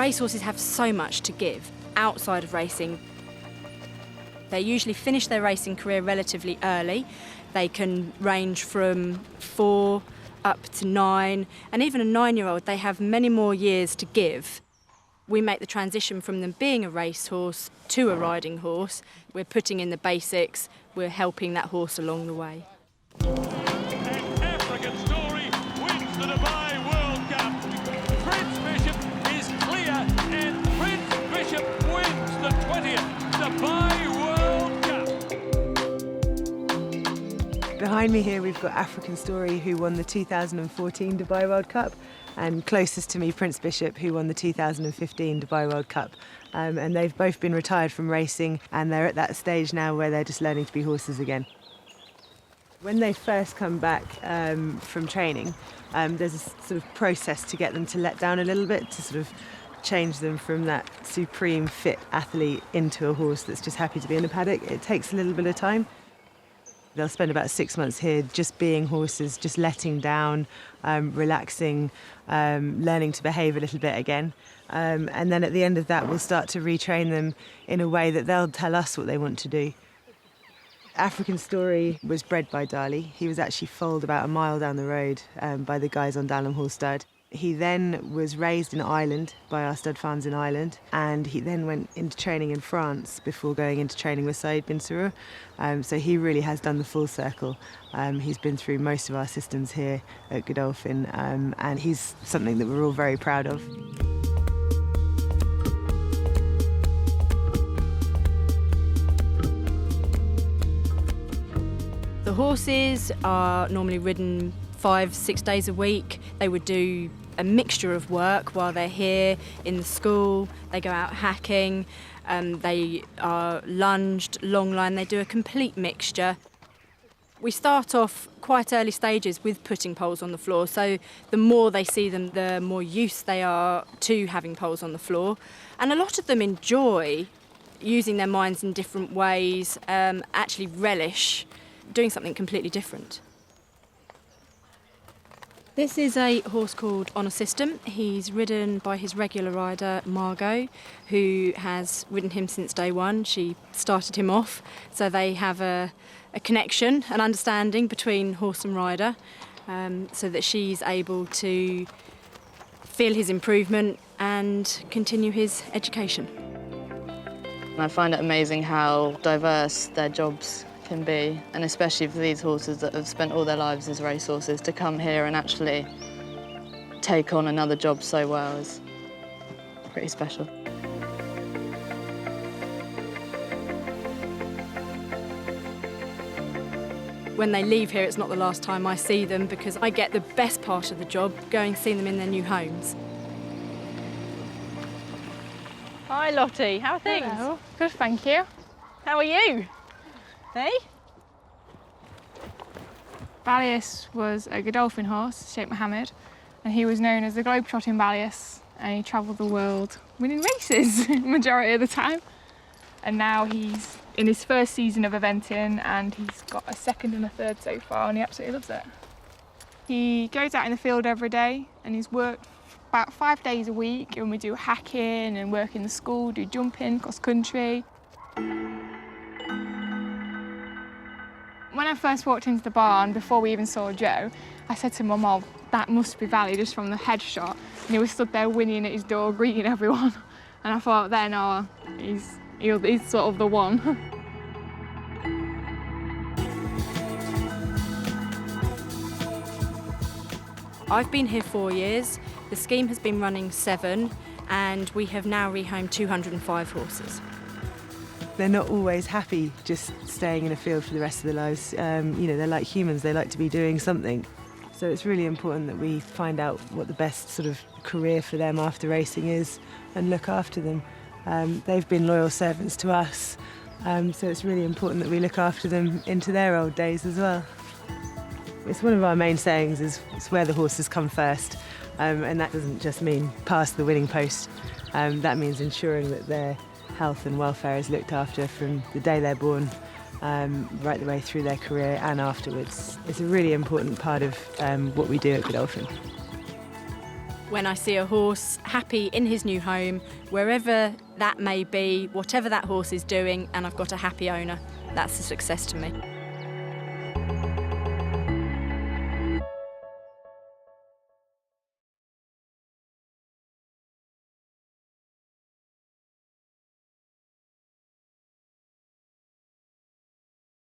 Racehorses have so much to give outside of racing. They usually finish their racing career relatively early. They can range from 4 up to 9, and even a 9-year-old, they have many more years to give. We make the transition from them being a racehorse to a riding horse. We're putting in the basics, we're helping that horse along the way. An African Story wins the Dubai World Cup. Prince Bishop is clear, and Prince Bishop wins the 20th Dubai World Cup. Behind me here we've got African Story, who won the 2014 Dubai World Cup, and closest to me, Prince Bishop, who won the 2015 Dubai World Cup. And they've both been retired from racing, and they're at that stage now where they're just learning to be horses again. When they first come back from training, there's a sort of process to get them to let down a little bit, to sort of change them from that supreme fit athlete into a horse that's just happy to be in a paddock. It takes a little bit of time. They'll spend about 6 months here just being horses, just letting down, relaxing, learning to behave a little bit again. And then at the end of that, we'll start to retrain them in a way that they'll tell us what they want to do. African Story was bred by Dali. He was actually foaled about a mile down the road by the guys on Dalham Hall Stud. He then was raised in Ireland by our stud farms in Ireland, and he then went into training in France before going into training with Saïd bin Suroor. So he really has done the full circle. He's been through most of our systems here at Godolphin, and he's something that we're all very proud of. The horses are normally ridden 5-6 days a week. They would do a mixture of work while they're here in the school. They go out hacking, they are lunged, long line, they do a complete mixture. We start off quite early stages with putting poles on the floor, so the more they see them, the more used they are to having poles on the floor. And a lot of them enjoy using their minds in different ways, actually relish doing something completely different. This is a horse called Honour System. He's ridden by his regular rider, Margot, who has ridden him since day one. She started him off, so they have a connection, an understanding between horse and rider, so that she's able to feel his improvement and continue his education. I find it amazing how diverse their jobs can be, and especially for these horses that have spent all their lives as racehorses, to come here and actually take on another job so well is pretty special. When they leave here, it's not the last time I see them, because I get the best part of the job, going and seeing them in their new homes. Hi Lottie, how are things? Hello. Good, thank you. How are you? Hey? Balius was a Godolphin horse, Sheikh Mohammed, and he was known as the globe-trotting Balius, and he travelled the world winning races majority of the time. And now he's in his first season of eventing, and he's got a second and a third so far, and he absolutely loves it. He goes out in the field every day, and he's worked about 5 days a week, and we do hacking and work in the school, do jumping, cross country. When I first walked into the barn, before we even saw Joe, I said to Mum, "Oh, that must be Valley just from the headshot." And he was stood there whinnying at his door, greeting everyone. And I thought then, oh, he's sort of the one. I've been here 4 years. The scheme has been running 7, and we have now rehomed 205 horses. They're not always happy just staying in a field for the rest of their lives. They're like humans, they like to be doing something. So it's really important that we find out what the best sort of career for them after racing is and look after them. They've been loyal servants to us, so it's really important that we look after them into their old days as well. It's one of our main sayings is it's where the horses come first, and that doesn't just mean past the winning post. That means ensuring that their health and welfare is looked after from the day they're born right the way through their career and afterwards. It's a really important part of what we do at Godolphin. When I see a horse happy in his new home, wherever that may be, whatever that horse is doing, and I've got a happy owner, that's a success to me.